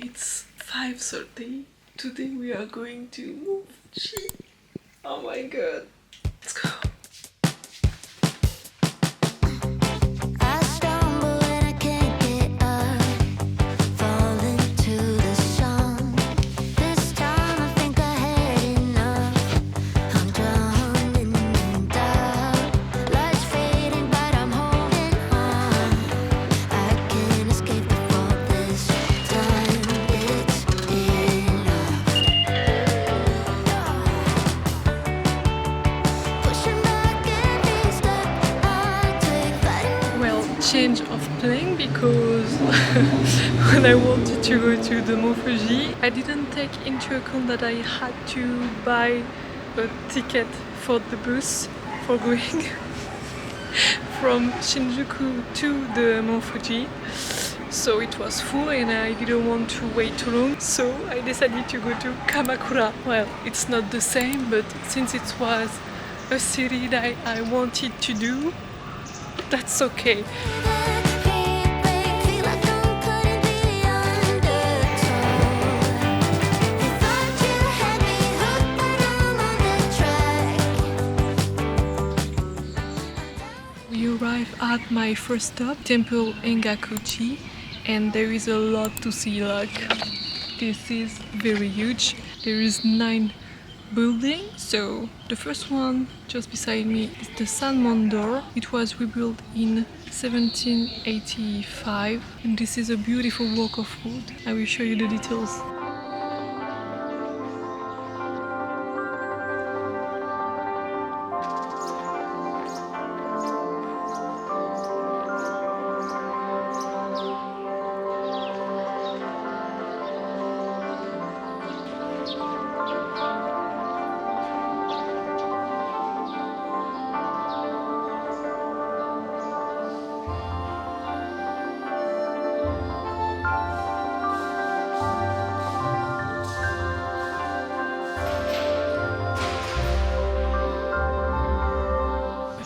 It's 5:30. Today we are going to Fuji. Oh my god. Let's go. I stumble and I can't get up, fall into the sun. This time I think I had enough. I'm drowned in doubt. Lights fading, but I'm holding on. I can't escape the fault this time. It's enough. Pushing back every step I take, fighting. Well, change of plane because when I wanted to go to the Mont Fuji, I didn't take into account that I had to buy a ticket for the bus for going from Shinjuku to the Mont Fuji. So it was full and I didn't want to wait too long, so I decided to go to Kamakura. Well, it's not the same, but since it was a city that I wanted to do, that's okay. Feel like I'm cutting beyond the toll. You thought you had me hooked, but I'm on the track. We arrived at my first stop, Temple Engakuchi, and there is a lot to see. Like, this is very huge. There is 9 buildings. So the first one just beside me is the Sanmon Door. It was rebuilt in 1785, and this is a beautiful work of wood. I will show you the details.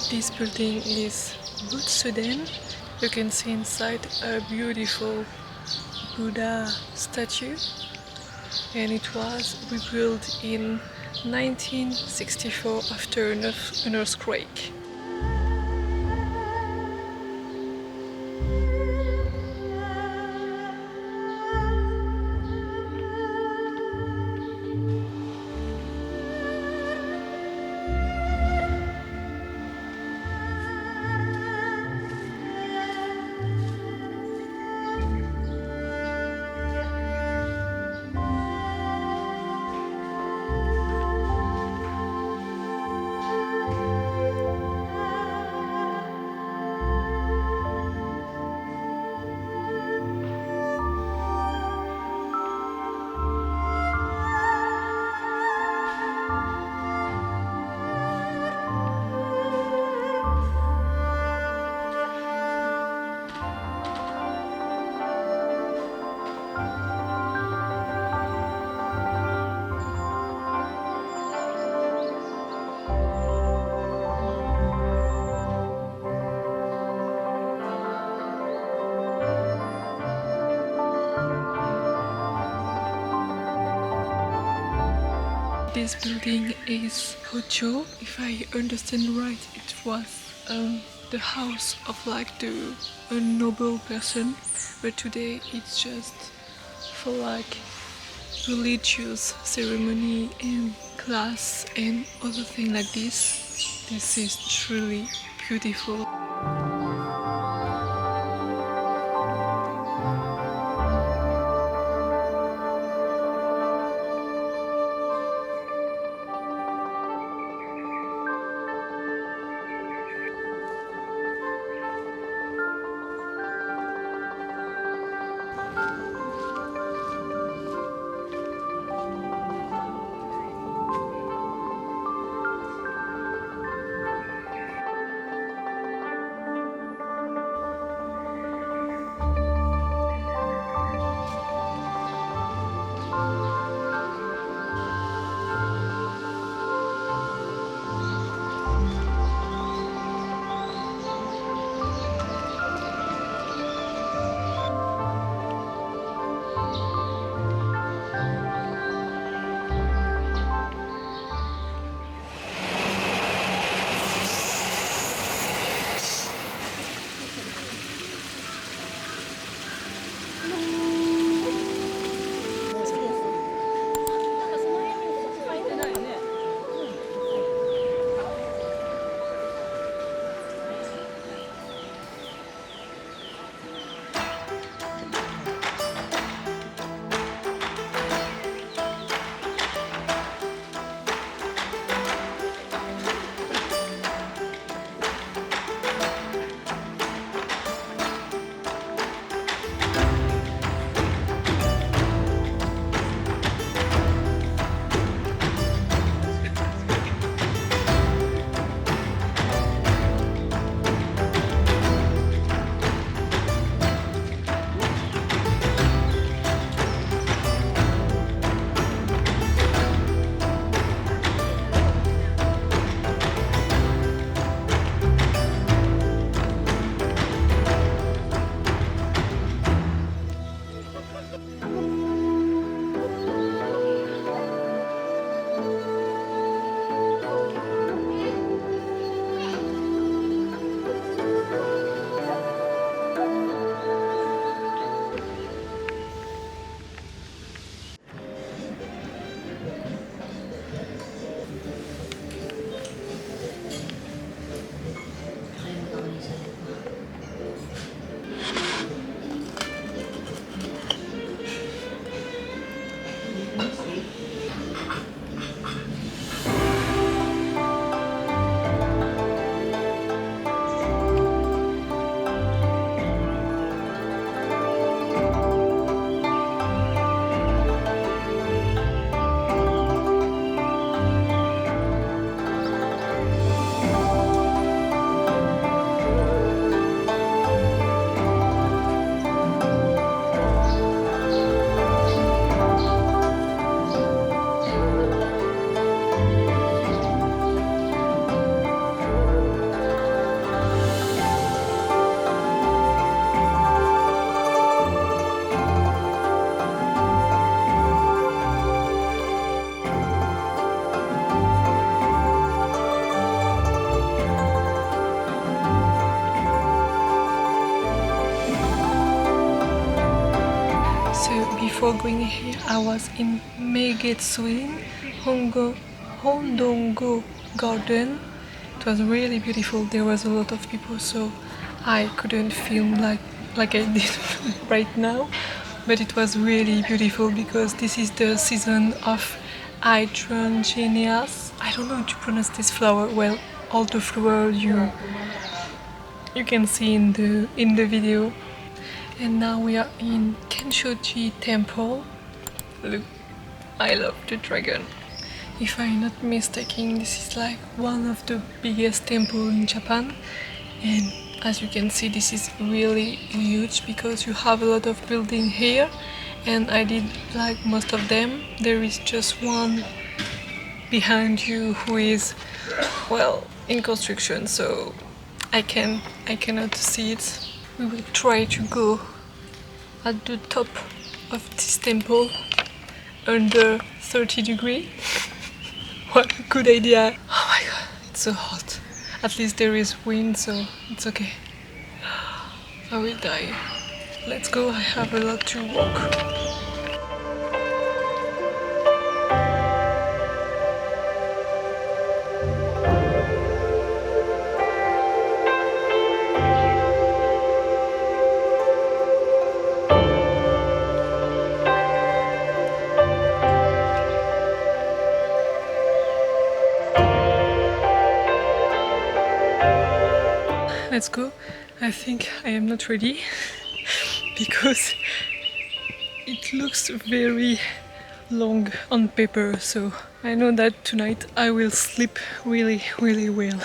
This building is Butsuden. You can see inside a beautiful Buddha statue, and it was rebuilt in 1964 after an earthquake. This building is Hojo. If I understand right, it was the house of like a noble person, but today it's just for like religious ceremony and class and other things like this. This is truly beautiful. So before going here, I was in Megetsuin Hondongo Garden. It was really beautiful. There was a lot of people, so I couldn't film like I did right now. But it was really beautiful because this is the season of hydrangeas. I don't know how to pronounce this flower well. All the flower you can see in the video. And now we are in Kenshoji Temple. Look, I love the dragon. If I'm not mistaken, this is like one of the biggest temples in Japan. And as you can see, this is really huge because you have a lot of buildings here. And I did like most of them. There is just one behind you who is, well, in construction, so I cannot see it. We will try to go at the top of this temple under 30 degrees. What a good idea! Oh my god, it's so hot. At least there is wind, so it's okay. I will die. Let's go, I have a lot to walk. Let's go. I think I am not ready because it looks very long on paper, so I know that tonight I will sleep really well.